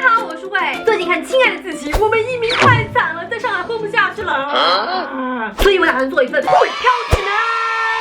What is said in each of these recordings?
家好，我是魏。最近看《亲爱的自己》，我们移民太惨了，在上海混不下去了，所以我打算做一份北漂指南。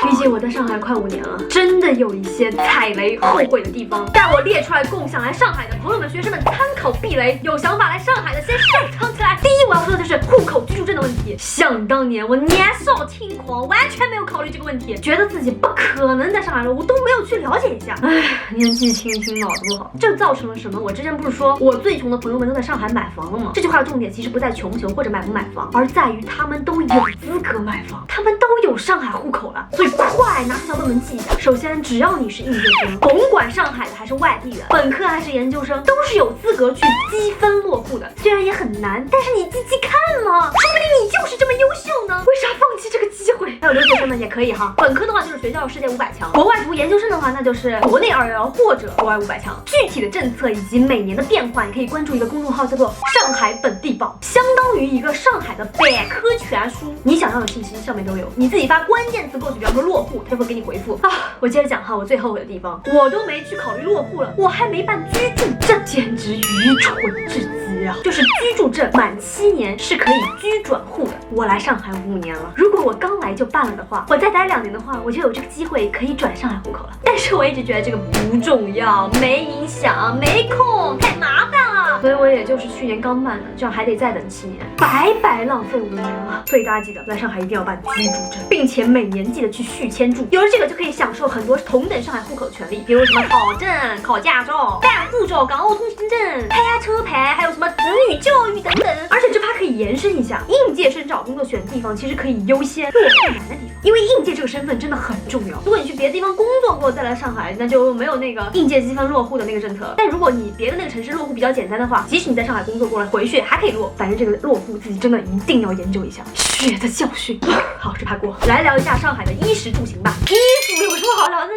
毕竟我在上海快5年了，真的有一些踩雷后悔的地方，带我列出来供想来上海的朋友们、学生们参考避雷。有想法来上海的先收藏起来。第一，我要说的就是户口居住证的问题。想当年我年少轻狂，完全没有考虑这个问题，觉得自己不可能在上海了，我都没有去了解一下。唉，年纪轻轻脑子不好，这造成了什么？我之前不是说我最穷的朋友们都在上海买房了吗？这句话的重点其实不在穷不穷或者买不买房，而在于他们都有资格买房，他们都有上海户口了。所以快拿出小本本记一下。首先，只要你是应届生，甭管上海的还是外地的，本科还是研究生，都是有资格去积分落户的。虽然也很难，但是你积极看嘛，说不定你就是这么优秀呢。为啥放弃这个机会？还有留学生们也可以哈。本科的话就是学校世界500强，国外读研究生的话那就是国内211或者国外500强。具体的政策以及每年的变化，你可以关注一个公众号叫做上海本地报，相当于一个上海的百科全书，你想要的信息上面都有，你自己发关键词过去，比方说落户，他就会给你回复啊。我接着讲哈，我最后悔的地方，我都没去考虑落户了，我还没办居住证，简直愚蠢至极啊！就是居住证满7年是可以居转户的，我来上海5年了，如果我刚来就办了的话，我再待2年的话，我就有这个机会可以转上海户口了。但是我一直觉得这个不重要，没影响，没空，太麻烦了，所以我也就是去年刚办的，这样还得再等7年，白白浪费5年了。所以大家记得来上海一定要办居住证，并且每年记得去续签注，有了这个就可以享受很多同等上海户口的权利，比如什么考证、考驾照、办护照、港澳通行证、拍车牌，还有什么子女教育等等。而且这趴可以延伸一下，应届生找工作选地方其实可以优先落户难的地方，因为应届这个身份真的很重要。如果你去别的地方工作过再来上海，那就没有那个应届积分落户的那个政策。但如果你别的那个城市落户比较简单的话，即使你在上海工作过了，回去还可以落。反正这个落户自己真的一定要研究一下，血的教训。好，这趴过，来聊一下上海的衣食住行吧。衣服有什么好聊的呢？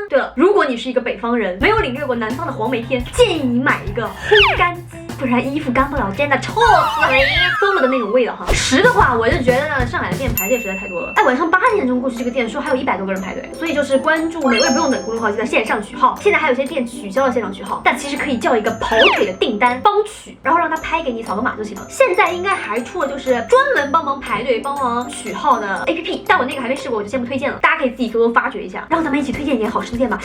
对了，如果你是一个北方人，没有领略过南方的黄梅天，建议你买一个烘干机，不然衣服干不了，真的臭死人，疯了的那种味道哈。食的话，我就觉得呢，上海的店排队实在太多了。哎，晚上8点钟过去这个店，说还有100多个人排队，所以就是关注美味不用等公众号，记得线上取号。现在还有些店取消了线上取号，但其实可以叫一个跑腿的订单帮取，然后让他拍给你，扫个码就行了。现在应该还出了就是专门帮忙排队、帮忙取号的 APP， 但我那个还没试过，我就先不推荐了。大家可以自己偷偷发掘一下，然后咱们一起推荐一点好吃的店吧。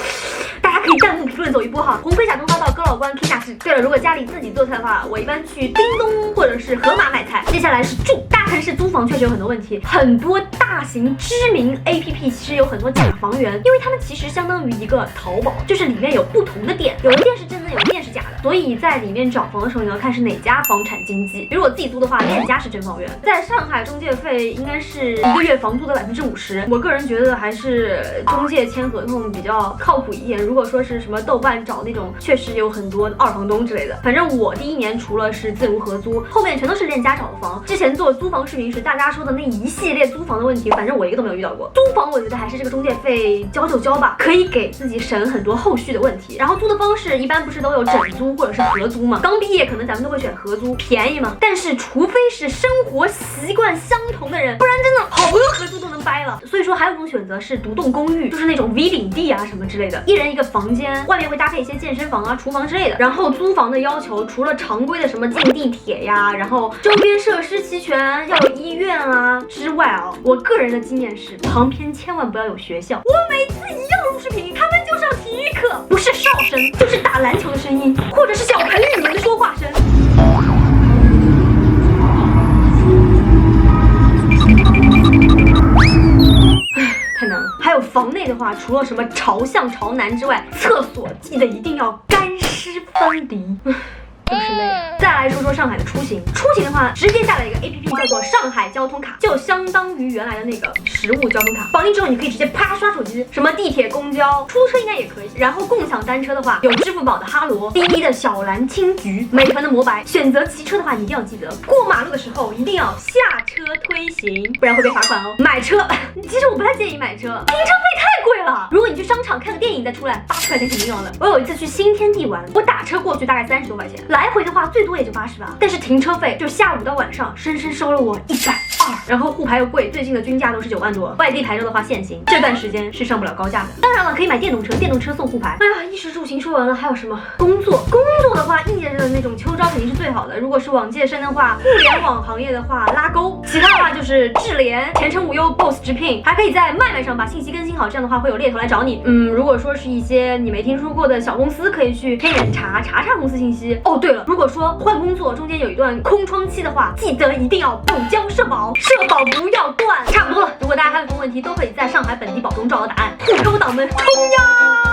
大家可以弹幕评论走一波哈。红盔甲中发到高老关 K 大志。对了，如果家里自己做菜的话，我一般去叮咚或者是盒马买菜。接下来是住，大城市租房确实有很多问题，很多大型知名 APP 其实有很多假房源，因为他们其实相当于一个淘宝，就是里面有不同的店，有的店是真的，有的店是假的，所以在里面找房的时候，你要看是哪家房产经纪。比如我自己租的话，链家是真房源。在上海中介费应该是1个月房租的50%，我个人觉得还是中介签合同比较靠谱一点。如果说是什么豆瓣找那种，确实有很多二房东之类的。反正我第1年除了是自如合租，后面全都是链家找的房。之前做租房视频时，大家说的那一系列租房的问题，反正我一个都没有遇到过。租房我觉得还是这个中介费交就交吧，可以给自己省很多后续的问题。然后租的方式一般不是都有整租或者是合租吗？刚毕业可能咱们都会选合租，便宜嘛。但是除非是生活习惯相同的人，不然真的好多合租都能掰了。所以说还有一种选择是独栋公寓，就是那种 V 领地啊什么之类的，一人一个房间，外面会搭配一些健身房啊、厨房之类的。然后租房的要求除了常规的什么进地铁呀，然后周边设施齐全，要有医院啊之外啊，我个人的经验是旁边千万不要有学校。我每次一要录视频，他们就上体育课，不是哨声就是打篮球的声音，或者是小朋友们的说话声。太难了。还有房内的话，除了什么朝向朝南之外，厕所记得一定要干湿分离。真是累。再来说说上海的出行，出行的话，直接下载一个 APP 叫做上海交通卡，就相当于原来的那个实物交通卡。绑定之后，你可以直接啪刷手机，什么地铁、公交、出租车应该也可以。然后共享单车的话，有支付宝的哈罗、滴滴的小蓝、青桔、美团的摩白。选择骑车的话，你一定要记得过马路的时候一定要下车推行，不然会被罚款哦。买车，其实我不太建议买车，停车费太贵了。如果你去商场看个电影再出来，80块钱肯定要了。我有一次去新天地玩，我打车过去大概30多块钱。来回的话最多也就80吧，但是停车费就下午到晚上深深收了我120然后沪牌又贵，最近的均价都是9万多，外地牌照的话限行，这段时间是上不了高架的。当然了，可以买电动车，电动车送沪牌。哎呀，衣食住行说完了，还有什么？工作的话，应届生的那种秋招肯定是最好的。如果是往届生的话，互联网行业的话拉钩，其他的话就是智联、前程无忧、Boss 直聘，还可以在麦麦上把信息更新好，这样的话会有猎头来找你。如果说是一些你没听说过的小公司，可以去天眼查公司信息。哦，对了，如果说换工作中间有一段空窗期的话，记得一定要补交社保，社保不要断。差不多了，如果大家还有什么问题，都可以在上海本地保中找到答案。沪高党们冲呀！